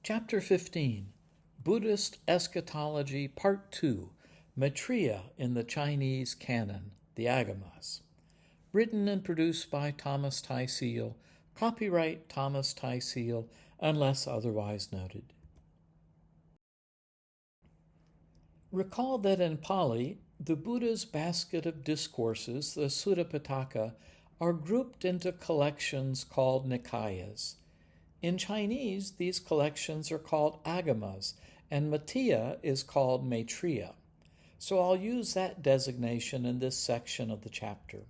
Chapter 15, Buddhist Eschatology, Part 2, Maitreya in the Chinese Canon, the Agamas. Written and produced by Thomas Tai Seal, copyright Thomas Tai Seal, unless otherwise noted. Recall that in Pali, the Buddha's basket of discourses, the Sutta Pitaka, are grouped into collections called nikayas. In Chinese, these collections are called agamas, and Maitreya is called Maitreya. So I'll use that designation in this section of the chapter.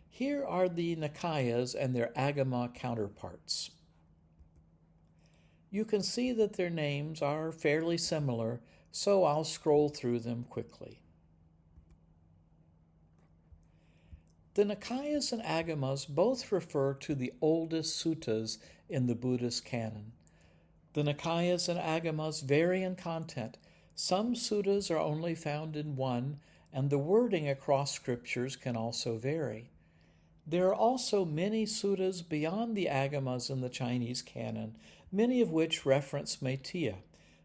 Here are the nikayas and their agama counterparts. You can see that their names are fairly similar, so I'll scroll through them quickly. The nikayas and agamas both refer to the oldest suttas in the Buddhist canon. The nikayas and agamas vary in content. Some suttas are only found in one, and the wording across scriptures can also vary. There are also many suttas beyond the agamas in the Chinese canon, many of which reference Maitreya,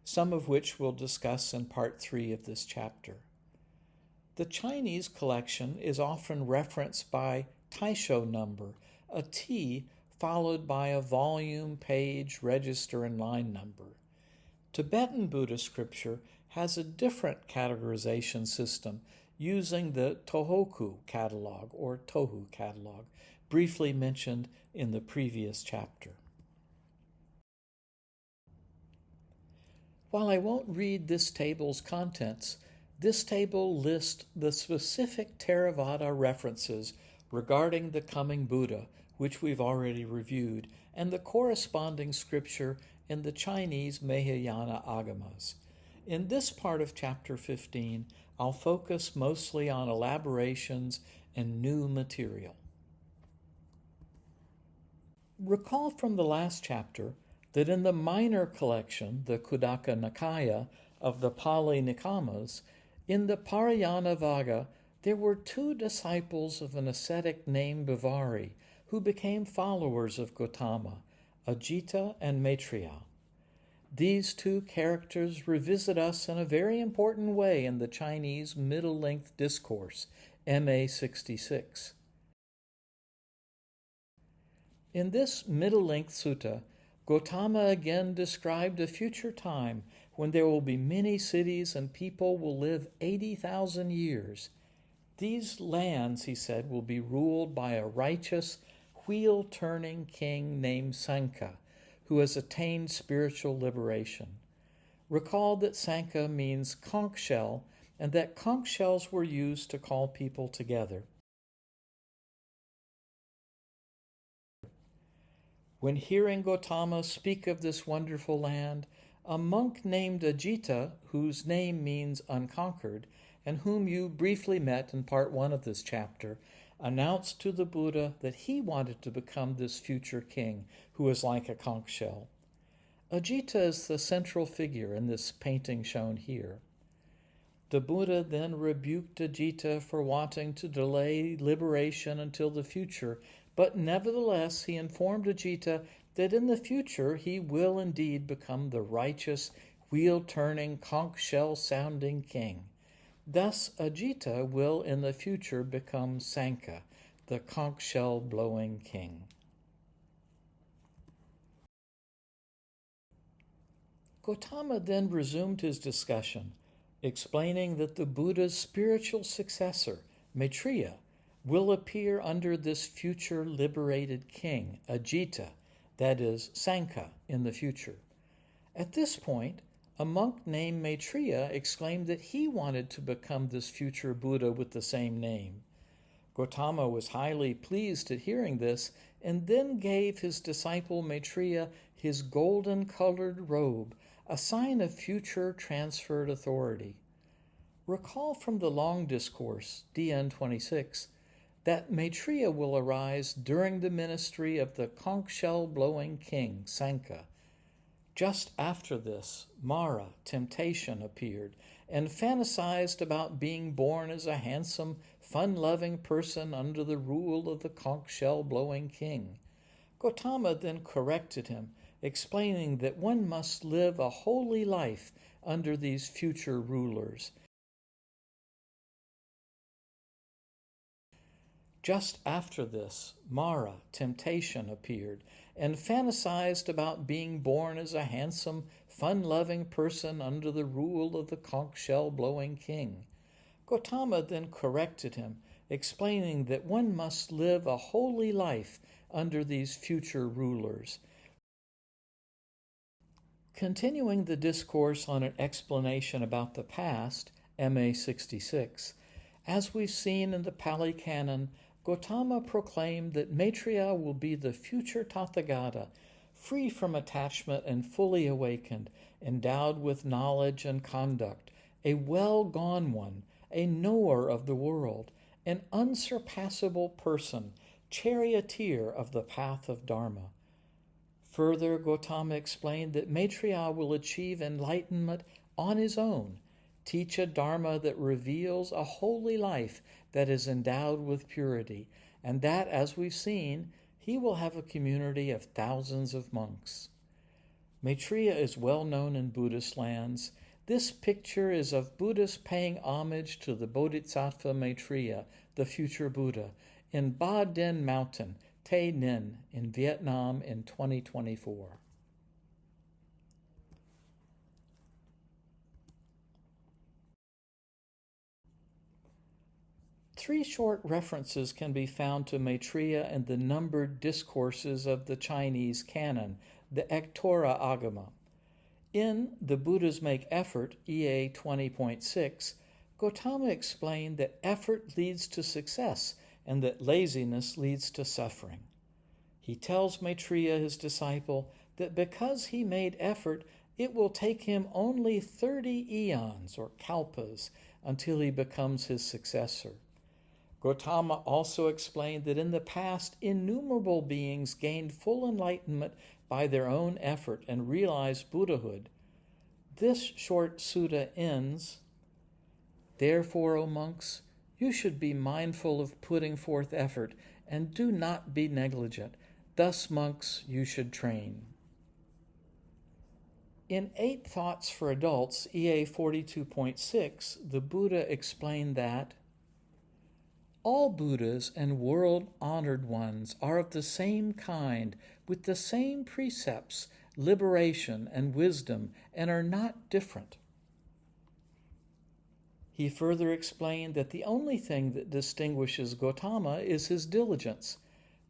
some of which we'll discuss in Part 3 of this chapter. The Chinese collection is often referenced by Taisho number, a T followed by a volume, page, register, and line number. Tibetan Buddhist scripture has a different categorization system using the Tohoku catalog or Tohu catalog, briefly mentioned in the previous chapter. While I won't read this table's contents, this table lists the specific Theravada references regarding the coming Buddha, which we've already reviewed, and the corresponding scripture in the Chinese Mahayana Agamas. In this part of Chapter 15, I'll focus mostly on elaborations and new material. Recall from the last chapter that in the minor collection, the Khuddaka Nikaya of the Pali Nikamas, in the Parayana Vaga, there were two disciples of an ascetic named Bhavari who became followers of Gotama, Ajita and Maitreya. These two characters revisit us in a very important way in the Chinese middle-length discourse, MA 66. In this middle-length sutta, Gotama again described a future time when there will be many cities and people will live 80,000 years. These lands, he said, will be ruled by a righteous, wheel-turning king named Sankha, who has attained spiritual liberation. Recall that Sankha means conch shell, and that conch shells were used to call people together. When hearing Gotama speak of this wonderful land, a monk named Ajita, whose name means unconquered, and whom you briefly met in part 1 of this chapter, announced to the Buddha that he wanted to become this future king, who is like a conch shell. Ajita is the central figure in this painting shown here. The Buddha then rebuked Ajita for wanting to delay liberation until the future, but nevertheless he informed Ajita that in the future he will indeed become the righteous, wheel-turning, conch-shell-sounding king. Thus, Ajita will in the future become Sankha, the conch-shell-blowing king. Gotama then resumed his discussion, explaining that the Buddha's spiritual successor, Maitreya, will appear under this future liberated king, Ajita, that is, Sankha, in the future. At this point, a monk named Maitreya exclaimed that he wanted to become this future Buddha with the same name. Gotama was highly pleased at hearing this, and then gave his disciple Maitreya his golden-colored robe, a sign of future transferred authority. Recall from the long discourse, DN 26, that Maitreya will arise during the ministry of the conch-shell-blowing king, Sankha. Just after this, Mara, temptation, appeared and fantasized about being born as a handsome, fun-loving person under the rule of the conch-shell-blowing king. Gotama then corrected him explaining that one must live a holy life under these future rulers. Just after this, Mara, temptation, appeared and fantasized about being born as a handsome, fun-loving person under the rule of the conch-blowing king. Gotama then corrected him, explaining that one must live a holy life under these future rulers. Continuing the discourse on an explanation about the past, MA 66, as we've seen in the Pali Canon, Gotama proclaimed that Maitreya will be the future Tathagata, free from attachment and fully awakened, endowed with knowledge and conduct, a well-gone one, a knower of the world, an unsurpassable person, charioteer of the path of Dharma. Further, Gotama explained that Maitreya will achieve enlightenment on his own, teach a Dharma that reveals a holy life that is endowed with purity, and that, as we've seen, he will have a community of thousands of monks. Maitreya is well known in Buddhist lands. This picture is of Buddhists paying homage to the bodhisattva Maitreya, the future Buddha, in Ba Dinh Mountain, Tay Ninh, in Vietnam in 2024. Three short references can be found to Maitreya in the numbered discourses of the Chinese canon, the Ektora Agama. In The Buddhas Make Effort, EA 20.6, Gotama explained that effort leads to success and that laziness leads to suffering. He tells Maitreya, his disciple, that because he made effort, it will take him only 30 eons, or kalpas, until he becomes his successor. Gotama also explained that in the past, innumerable beings gained full enlightenment by their own effort and realized Buddhahood. This short sutta ends, "Therefore, O monks, you should be mindful of putting forth effort, and do not be negligent. Thus, monks, you should train." In 8 Thoughts for Adults, EA 42.6, the Buddha explained that all Buddhas and world-honored ones are of the same kind, with the same precepts, liberation, and wisdom, and are not different. He further explained that the only thing that distinguishes Gotama is his diligence.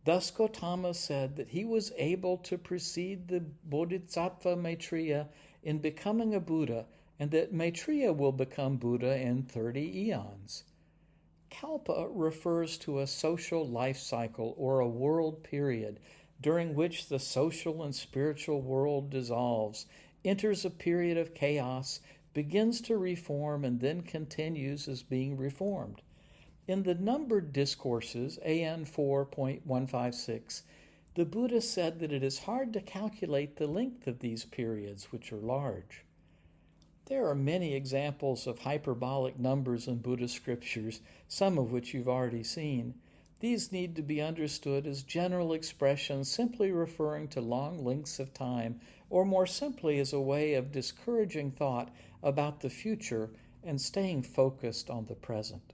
Thus Gotama said that he was able to precede the bodhisattva Maitreya in becoming a Buddha, and that Maitreya will become Buddha in 30 eons. Kalpa refers to a social life cycle or a world period during which the social and spiritual world dissolves, enters a period of chaos, begins to reform, and then continues as being reformed. In the numbered discourses, AN 4.156, the Buddha said that it is hard to calculate the length of these periods, which are large. There are many examples of hyperbolic numbers in Buddhist scriptures, some of which you've already seen. These need to be understood as general expressions simply referring to long lengths of time, or more simply as a way of discouraging thought about the future and staying focused on the present.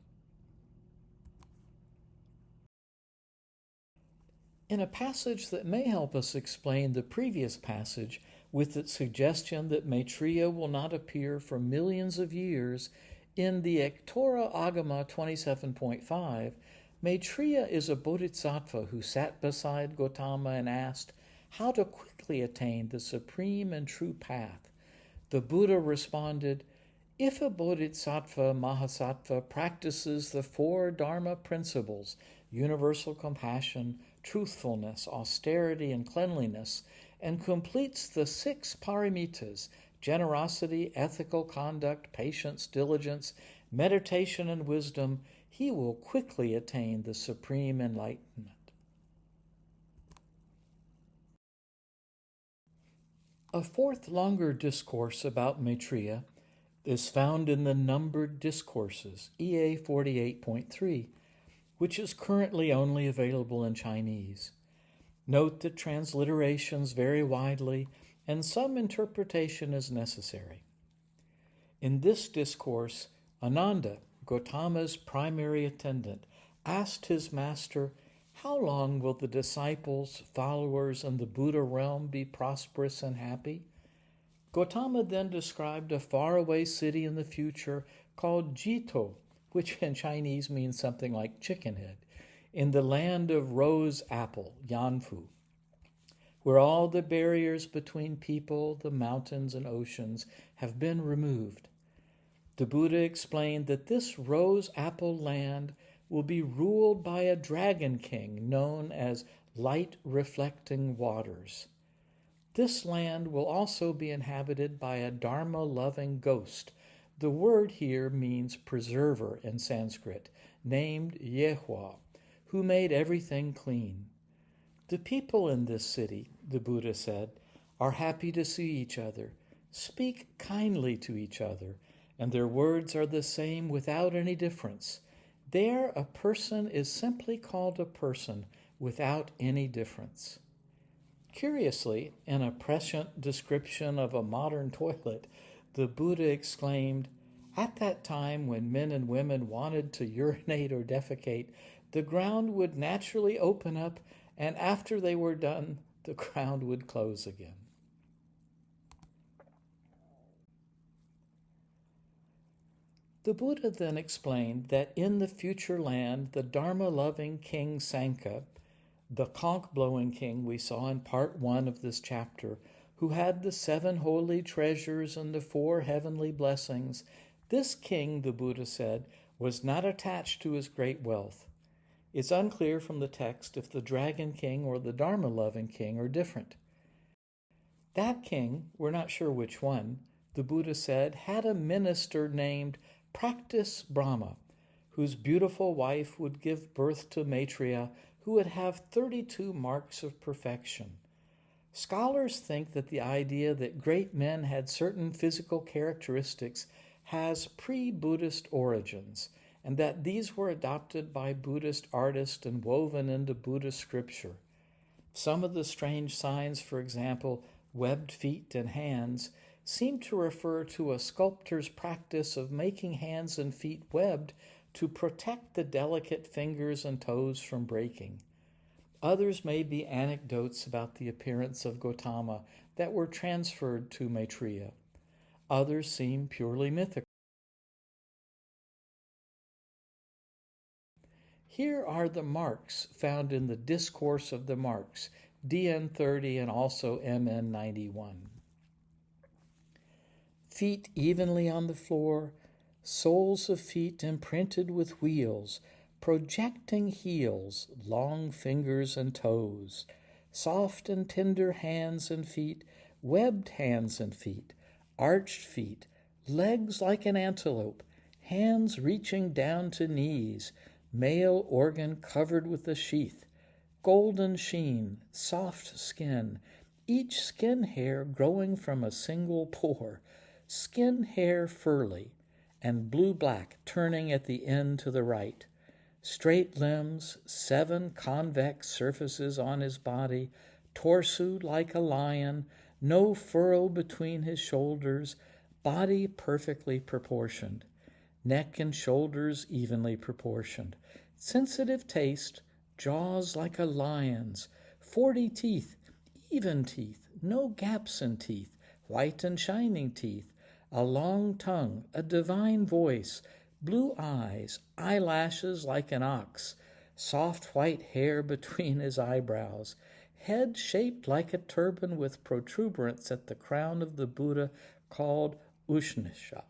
In a passage that may help us explain the previous passage, with its suggestion that Maitreya will not appear for millions of years, in the Ektora Agama 27.5, Maitreya is a bodhisattva who sat beside Gotama and asked how to quickly attain the supreme and true path. The Buddha responded, "If a bodhisattva mahasattva practices the 4 dharma principles, universal compassion, truthfulness, austerity, and cleanliness, and completes the 6 paramitas, generosity, ethical conduct, patience, diligence, meditation, and wisdom, he will quickly attain the Supreme Enlightenment." A fourth longer discourse about Maitreya is found in the Numbered Discourses, EA 48.3, which is currently only available in Chinese. Note that transliterations vary widely, and some interpretation is necessary. In this discourse, Ananda, Gotama's primary attendant, asked his master, "How long will the disciples, followers, and the Buddha realm be prosperous and happy?" Gotama then described a faraway city in the future called Jito, which in Chinese means something like chicken head, in the land of rose apple, Yanfu, where all the barriers between people, the mountains, and oceans have been removed. The Buddha explained that this rose apple land will be ruled by a dragon king known as light reflecting waters. This land will also be inhabited by a dharma-loving ghost. The word here means preserver in Sanskrit, named Yehua, who made everything clean. The people in this city, the Buddha said, are happy to see each other, speak kindly to each other, and their words are the same without any difference. There, a person is simply called a person without any difference. Curiously, in a prescient description of a modern toilet, the Buddha exclaimed, "At that time when men and women wanted to urinate or defecate, the ground would naturally open up, and after they were done, the ground would close again." The Buddha then explained that in the future land, the dharma-loving king Sankha, the conch-blowing king we saw in part 1 of this chapter, who had the 7 holy treasures and the 4 heavenly blessings, this king, the Buddha said, was not attached to his great wealth. It's unclear from the text if the dragon king or the dharma-loving king are different. That king, we're not sure which one, the Buddha said, had a minister named Practice Brahma, whose beautiful wife would give birth to Maitreya, who would have 32 marks of perfection. Scholars think that the idea that great men had certain physical characteristics has pre-Buddhist origins, and that these were adopted by Buddhist artists and woven into Buddhist scripture. Some of the strange signs, for example, webbed feet and hands, seem to refer to a sculptor's practice of making hands and feet webbed to protect the delicate fingers and toes from breaking. Others may be anecdotes about the appearance of Gotama that were transferred to Maitreya. Others seem purely mythical. Here are the marks found in the Discourse of the Marks, DN 30 and also MN 91. Feet evenly on the floor, soles of feet imprinted with wheels, projecting heels, long fingers and toes, soft and tender hands and feet, webbed hands and feet, arched feet, legs like an antelope, hands reaching down to knees, male organ covered with a sheath, golden sheen, soft skin, each skin hair growing from a single pore, skin hair furly, and blue-black turning at the end to the right, straight limbs, 7 convex surfaces on his body, torso like a lion, no furrow between his shoulders, body perfectly proportioned, neck and shoulders evenly proportioned, sensitive taste, jaws like a lion's, 40 teeth, even teeth, no gaps in teeth, white and shining teeth, a long tongue, a divine voice, blue eyes, eyelashes like an ox, soft white hair between his eyebrows, head shaped like a turban with protuberance at the crown of the Buddha called Ushnisha,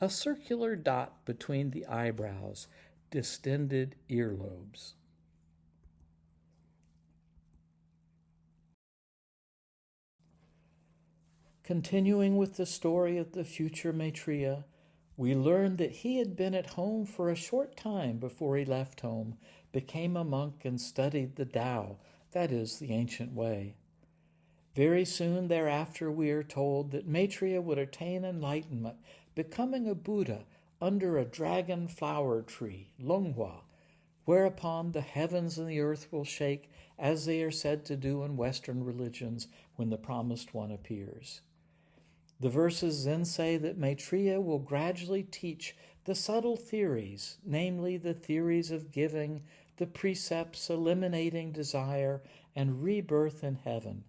a circular dot between the eyebrows, distended earlobes. Continuing with the story of the future Maitreya, we learn that he had been at home for a short time before he left home, became a monk, and studied the Tao, that is, the ancient way. Very soon thereafter we are told that Maitreya would attain enlightenment, becoming a Buddha under a dragon flower tree, Longhua, whereupon the heavens and the earth will shake as they are said to do in Western religions when the Promised One appears. The verses then say that Maitreya will gradually teach the subtle theories, namely the theories of giving, the precepts eliminating desire, and rebirth in heaven.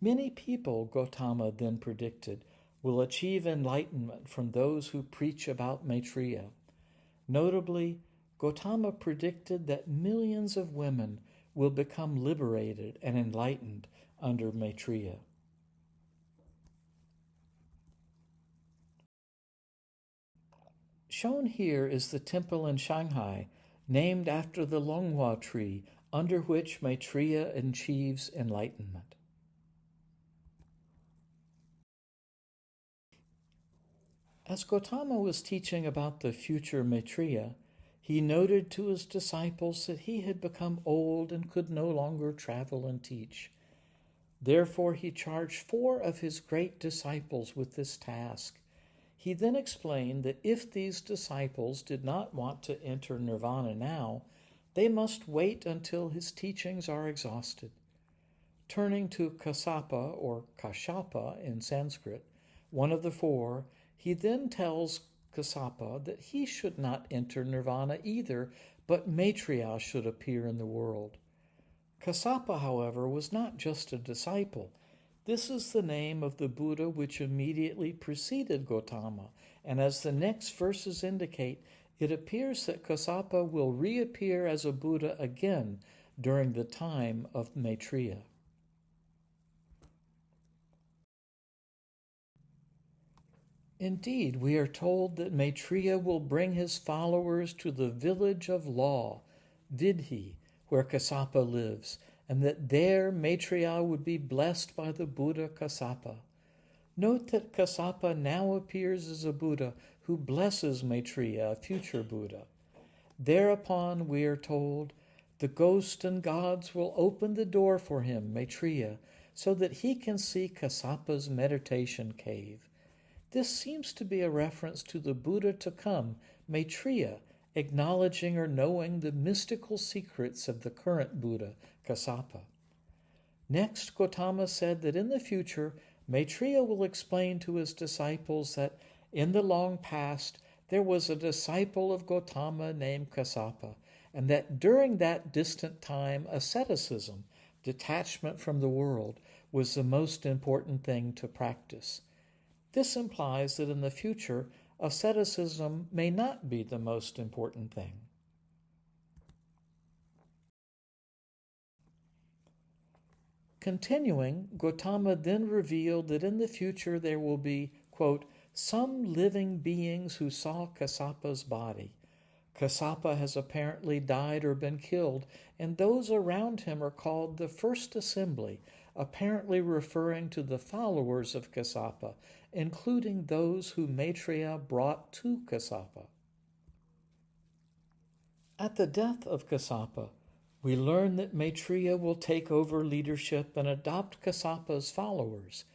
Many people, Gotama then predicted, will achieve enlightenment from those who preach about Maitreya. Notably, Gotama predicted that millions of women will become liberated and enlightened under Maitreya. Shown here is the temple in Shanghai, named after the Longhua tree under which Maitreya achieves enlightenment. As Gotama was teaching about the future Maitreya, he noted to his disciples that he had become old and could no longer travel and teach. Therefore, he charged 4 of his great disciples with this task. He then explained that if these disciples did not want to enter nirvana now, they must wait until his teachings are exhausted. Turning to Kassapa, or Kassapa in Sanskrit, one of the 4, he then tells Kassapa that he should not enter nirvana either, but Maitreya should appear in the world. Kassapa, however, was not just a disciple. This is the name of the Buddha which immediately preceded Gotama, and as the next verses indicate, it appears that Kassapa will reappear as a Buddha again during the time of Maitreya. Indeed, we are told that Maitreya will bring his followers to the village of law, Vidhi, where Kassapa lives, and that there Maitreya would be blessed by the Buddha Kassapa. Note that Kassapa now appears as a Buddha who blesses Maitreya, a future Buddha. Thereupon, we are told, the ghost and gods will open the door for him, Maitreya, so that he can see Kassapa's meditation cave. This seems to be a reference to the Buddha to come, Maitreya, acknowledging or knowing the mystical secrets of the current Buddha, Kassapa. Next, Gotama said that in the future, Maitreya will explain to his disciples that in the long past there was a disciple of Gotama named Kassapa, and that during that distant time, asceticism, detachment from the world, was the most important thing to practice. This implies that in the future, asceticism may not be the most important thing. Continuing, Gotama then revealed that in the future there will be, quote, some living beings who saw Kassapa's body. Kassapa has apparently died or been killed, and those around him are called the First Assembly, apparently referring to the followers of Kassapa, including those who Maitreya brought to Kassapa. At the death of Kassapa, we learn that Maitreya will take over leadership and adopt Kassapa's followers.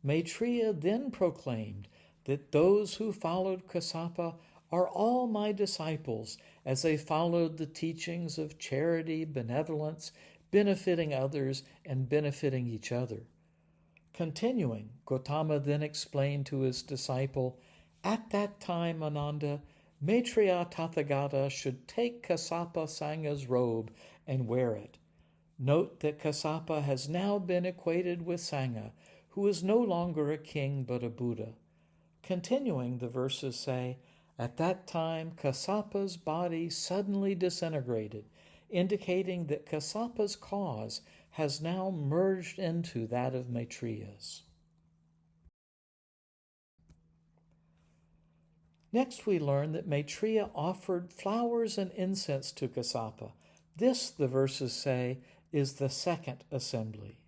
Maitreya then proclaimed that those who followed Kassapa are all my disciples, as they followed the teachings of charity, benevolence, benefiting others, and benefiting each other. Continuing, Gotama then explained to his disciple, at that time, Ananda, Maitreya Tathagata should take Kassapa Sangha's robe and wear it. Note that Kassapa has now been equated with Sangha, who is no longer a king but a Buddha. Continuing, the verses say, at that time, Kassapa's body suddenly disintegrated, indicating that Kassapa's cause has now merged into that of Maitreya's. Next, we learn that Maitreya offered flowers and incense to Kassapa. This, the verses say, is the second assembly.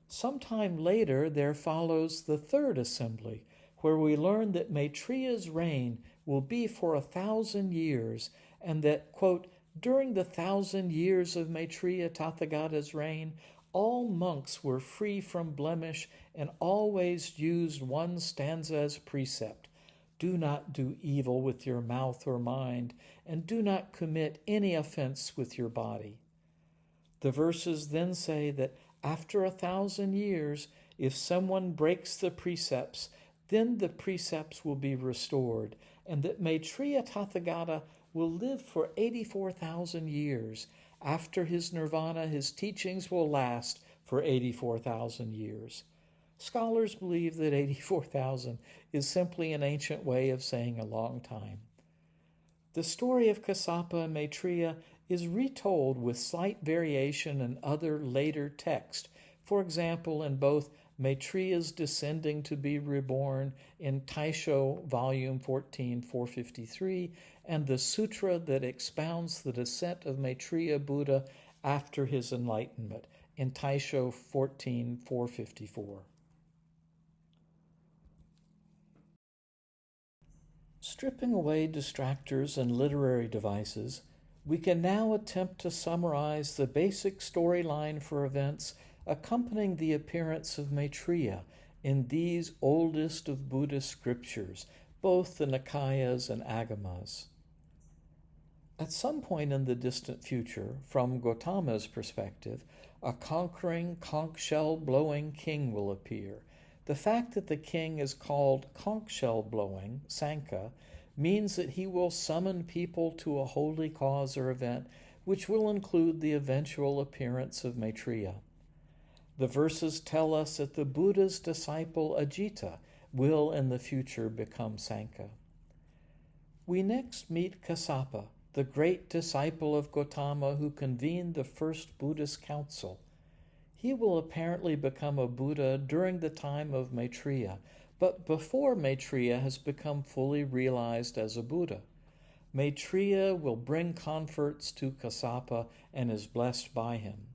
Sometime later, there follows the third assembly, where we learn that Maitreya's reign will be for 1,000 years, and that, quote, during the 1,000 years of Maitreya Tathagata's reign, all monks were free from blemish and always used one stanza as precept. do not do evil with your mouth or mind, and do not commit any offense with your body. The verses then say that after 1,000 years, if someone breaks the precepts, then the precepts will be restored, and that Maitreya Tathagata will live for 84,000 years. After his nirvana, his teachings will last for 84,000 years. Scholars believe that 84,000 is simply an ancient way of saying a long time. The story of Kassapa and Maitreya is retold with slight variation in other later texts. For example, in both Maitreya's Descending to be Reborn in Taisho, Volume 14, 453, and the sutra that expounds the descent of Maitreya Buddha after his enlightenment in Taisho 14, 454. Stripping away distractors and literary devices, we can now attempt to summarize the basic storyline for events accompanying the appearance of Maitreya in these oldest of Buddhist scriptures, both the Nikayas and agamas. At some point in the distant future, from Gotama's perspective, a conquering, conch-shell-blowing king will appear. The fact that the king is called conch-shell-blowing, Sankha, means that he will summon people to a holy cause or event, which will include the eventual appearance of Maitreya. The verses tell us that the Buddha's disciple Ajita will in the future become Sankha. We next meet Kassapa, the great disciple of Gotama who convened the first Buddhist council. He will apparently become a Buddha during the time of Maitreya, but before Maitreya has become fully realized as a Buddha. Maitreya will bring comforts to Kassapa and is blessed by him.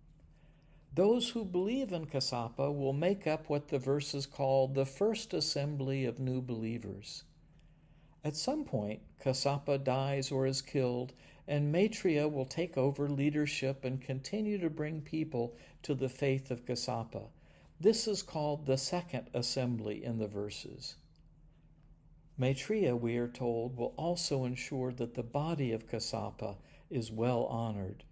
Those who believe in Kassapa will make up what the verses call the first assembly of new believers. At some point, Kassapa dies or is killed, and Maitreya will take over leadership and continue to bring people to the faith of Kassapa. This is called the second assembly in the verses. Maitreya, we are told, will also ensure that the body of Kassapa is well honored.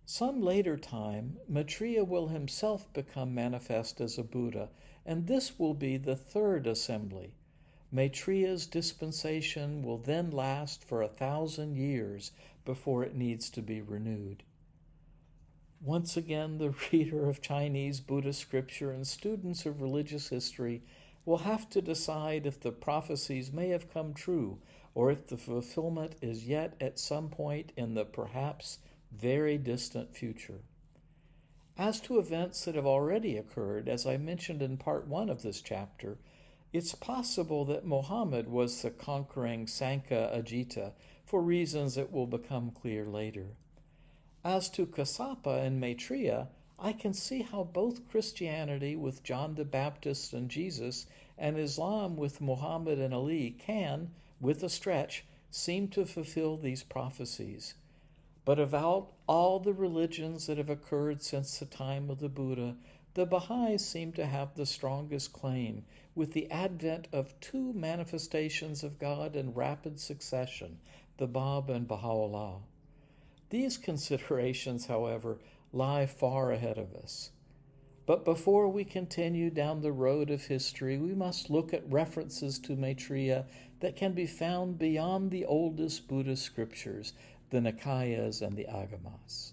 Some later time, Maitreya will himself become manifest as a Buddha, and this will be the third assembly. Maitreya's dispensation will then last for 1,000 years before it needs to be renewed. Once again, the reader of Chinese Buddhist scripture and students of religious history will have to decide if the prophecies may have come true or if the fulfillment is yet at some point in the perhaps very distant future. As to events that have already occurred, as I mentioned in part 1 of this chapter, it's possible that Muhammad was the conquering Sankha Ajita for reasons that will become clear later. As to Kassapa and Maitreya, I can see how both Christianity with John the Baptist and Jesus and Islam with Muhammad and Ali can, with a stretch, seem to fulfill these prophecies. But of all the religions that have occurred since the time of the Buddha, the Baha'is seem to have the strongest claim, with the advent of two manifestations of God in rapid succession, the Bab and Baha'u'llah. These considerations, however, lie far ahead of us. But before we continue down the road of history, we must look at references to Maitreya that can be found beyond the oldest Buddhist scriptures, the Nikayas and the agamas.